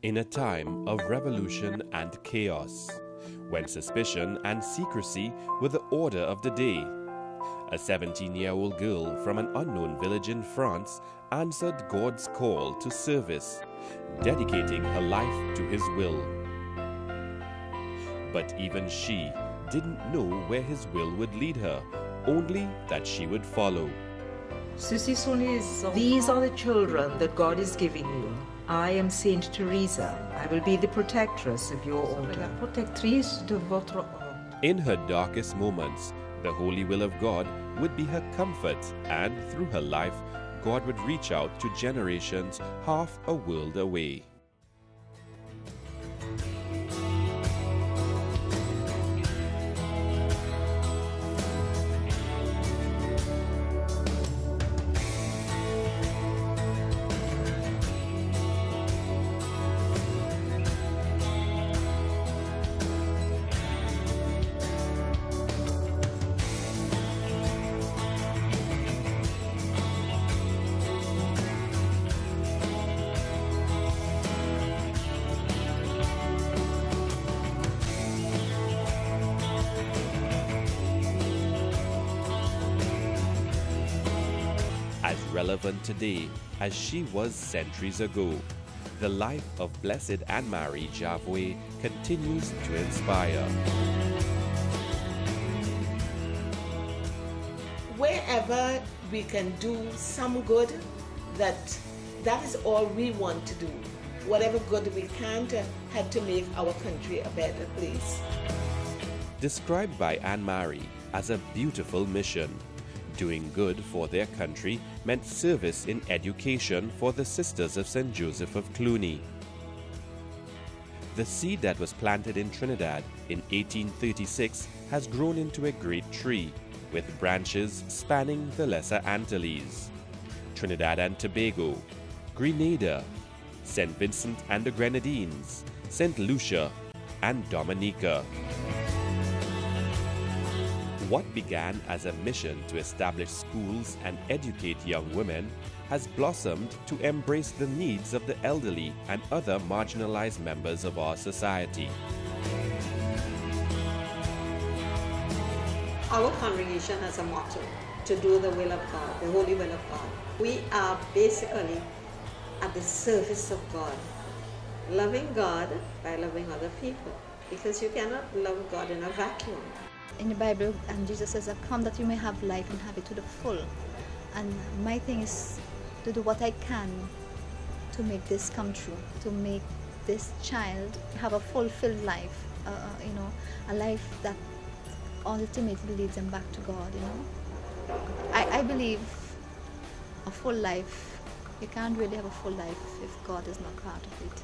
In a time of revolution and chaos, when suspicion and secrecy were the order of the day, a 17-year-old girl from an unknown village in France answered God's call to service, dedicating her life to His will. But even she didn't know where His will would lead her, only that she would follow. These are the children that God is giving you. I am Saint Teresa. I will be the protectress of your order. In her darkest moments, the holy will of God would be her comfort, and through her life, God would reach out to generations half a world away. As relevant today as she was centuries ago, the life of Blessed Anne-Marie Javoué continues to inspire. Wherever we can do some good, that is all we want to do. Whatever good we can to help to make our country a better place. Described by Anne-Marie as a beautiful mission, doing good for their country meant service in education for the Sisters of St. Joseph of Cluny. The seed that was planted in Trinidad in 1836 has grown into a great tree, with branches spanning the Lesser Antilles, Trinidad and Tobago, Grenada, St. Vincent and the Grenadines, St. Lucia, and Dominica. What began as a mission to establish schools and educate young women has blossomed to embrace the needs of the elderly and other marginalized members of our society. Our congregation has a motto, to do the will of God, the holy will of God. We are basically at the service of God, loving God by loving other people, because you cannot love God in a vacuum. In the Bible, and Jesus says, "I've come that you may have life and have it to the full." And my thing is to do what I can to make this come true, to make this child have a fulfilled life, a life that ultimately leads them back to God. I believe a full life, you can't really have a full life if God is not part of it.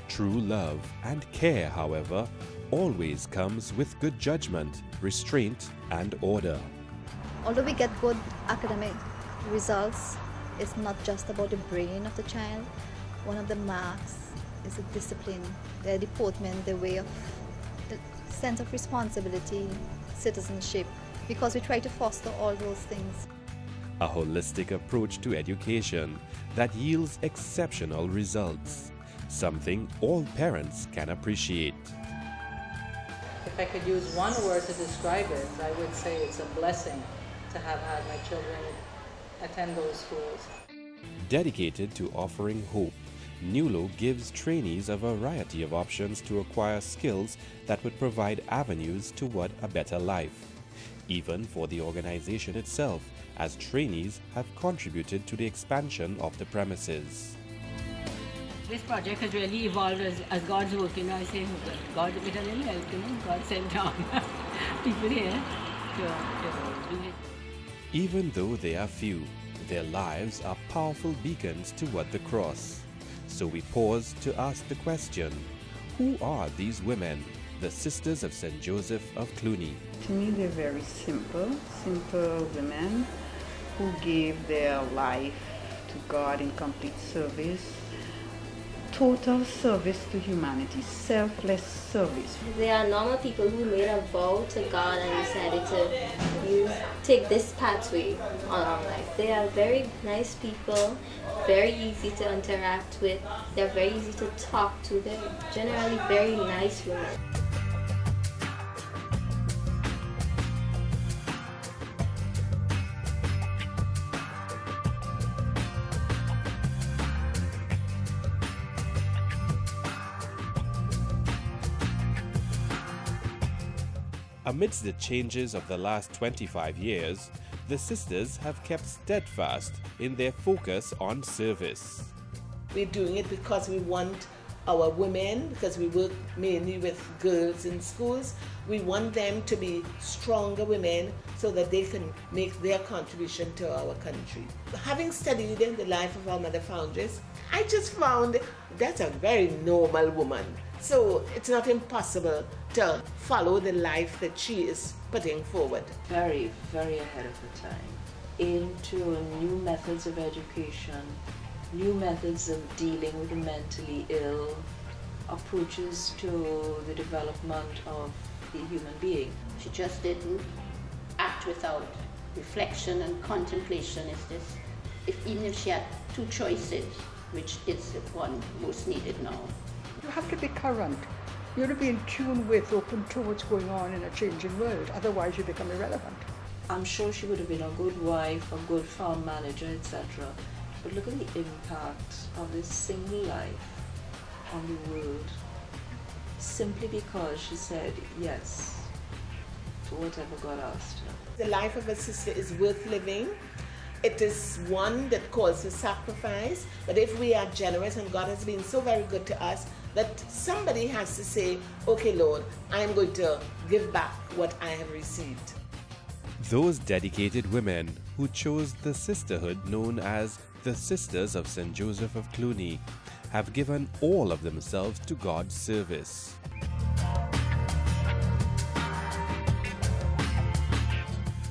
True love and care, however, always comes with good judgment, restraint, and order. Although we get good academic results, it's not just about the brain of the child. One of the marks is the discipline, the deportment, the way of the sense of responsibility, citizenship, because we try to foster all those things. A holistic approach to education that yields exceptional results, something all parents can appreciate. If I could use one word to describe it, I would say it's a blessing to have had my children attend those schools. Dedicated to offering hope, NULO gives trainees a variety of options to acquire skills that would provide avenues toward a better life, even for the organization itself, as trainees have contributed to the expansion of the premises. This project has really evolved as God's work, I say, God with a little help, God sent down people here to do it. Even though they are few, their lives are powerful beacons toward the cross. So we pause to ask the question, who are these women, the Sisters of St. Joseph of Cluny? To me, they're very simple women who gave their life to God in complete service, total service to humanity, selfless service. They are normal people who made a vow to God and decided to take this pathway on life. They are very nice people, very easy to interact with, they're very easy to talk to, they're generally very nice women. Amidst the changes of the last 25 years, the sisters have kept steadfast in their focus on service. We're doing it because we want our women, because we work mainly with girls in schools, we want them to be stronger women so that they can make their contribution to our country. Having studied in the life of our mother foundress, I just found that's a very normal woman. So it's not impossible to follow the life that she is putting forward. Very, very ahead of her time. Into new methods of education, new methods of dealing with the mentally ill, approaches to the development of the human being. She just didn't act without reflection and contemplation. Even if she had two choices, which is the one most needed now. You have to be current. You have to be in tune with, open to what's going on in a changing world. Otherwise, you become irrelevant. I'm sure she would have been a good wife, a good farm manager, etc. But look at the impact of this single life on the world, simply because she said yes to whatever God asked her. The life of a sister is worth living. It is one that calls for sacrifice, but if we are generous, and God has been so very good to us, that somebody has to say, okay, Lord, I'm going to give back what I have received. Those dedicated women who chose the sisterhood known as the Sisters of St. Joseph of Cluny have given all of themselves to God's service.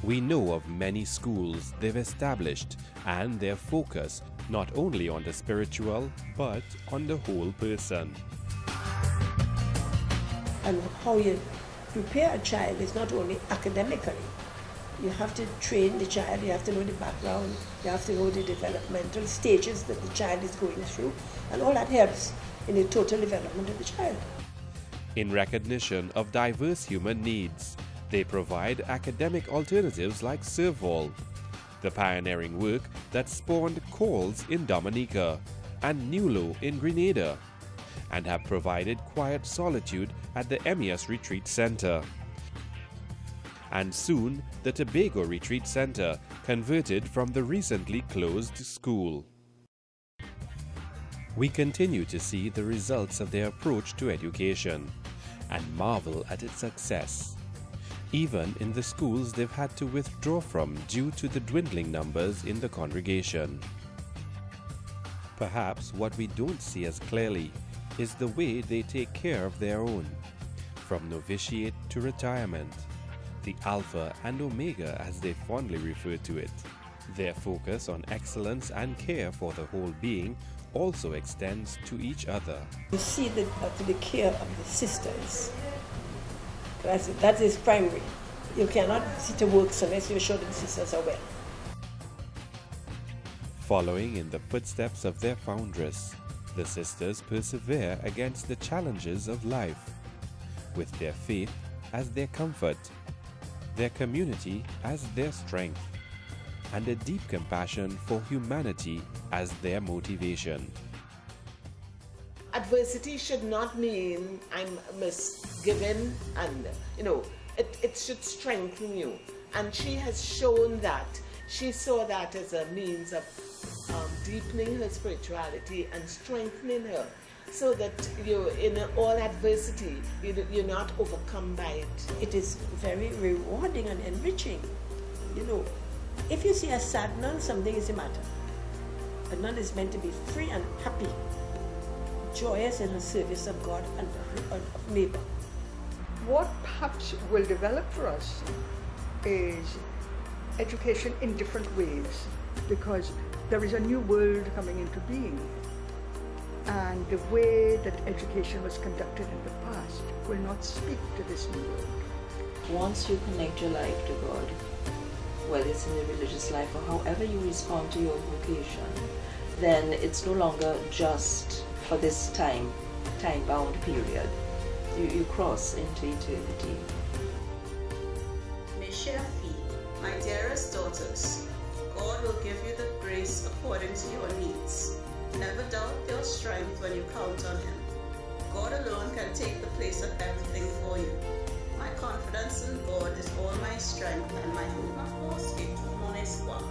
We know of many schools they've established and their focus not only on the spiritual but on the whole person. And how you prepare a child is not only academically. You have to train the child, you have to know the background, you have to know the developmental stages that the child is going through, and all that helps in the total development of the child. In recognition of diverse human needs, they provide academic alternatives like Serval, the pioneering work that spawned calls in Dominica and Nulo in Grenada, and have provided quiet solitude at the Emmaus Retreat Center. And soon the Tobago Retreat Center, converted from the recently closed school. We continue to see the results of their approach to education and marvel at its success, even in the schools they've had to withdraw from due to the dwindling numbers in the congregation. Perhaps what we don't see as clearly is the way they take care of their own, from novitiate to retirement, the Alpha and Omega as they fondly refer to it. Their focus on excellence and care for the whole being also extends to each other. You see the care of the sisters. That is primary. You cannot see to work unless you're sure that the sisters are well. Following in the footsteps of their foundress, the sisters persevere against the challenges of life, with their faith as their comfort, their community as their strength, and a deep compassion for humanity as their motivation. Adversity should not mean I'm misgiven, and it should strengthen you. And she has shown that. She saw that as a means of deepening her spirituality and strengthening her, so that in all adversity, you're not overcome by it. It is very rewarding and enriching. If you see a sad nun, something is the matter. A nun is meant to be free and happy, joyous in the service of God and of neighbor. What perhaps will develop for us is education in different ways, because there is a new world coming into being. And the way that education was conducted in the past will not speak to this new world. Once you connect your life to God, whether it's in the religious life or however you respond to your vocation, then it's no longer just for this time-bound period. You cross into eternity. Meshafi, my dearest daughters, God will give you the grace according to your needs. Never doubt your strength when you count on Him. God alone can take the place of everything for you. My confidence in God is all my strength, and my hope, of course, is tout mon espoir.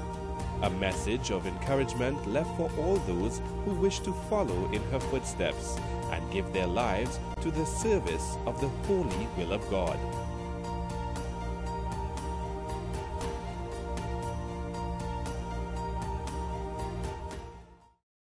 A message of encouragement left for all those who wish to follow in her footsteps and give their lives to the service of the holy will of God.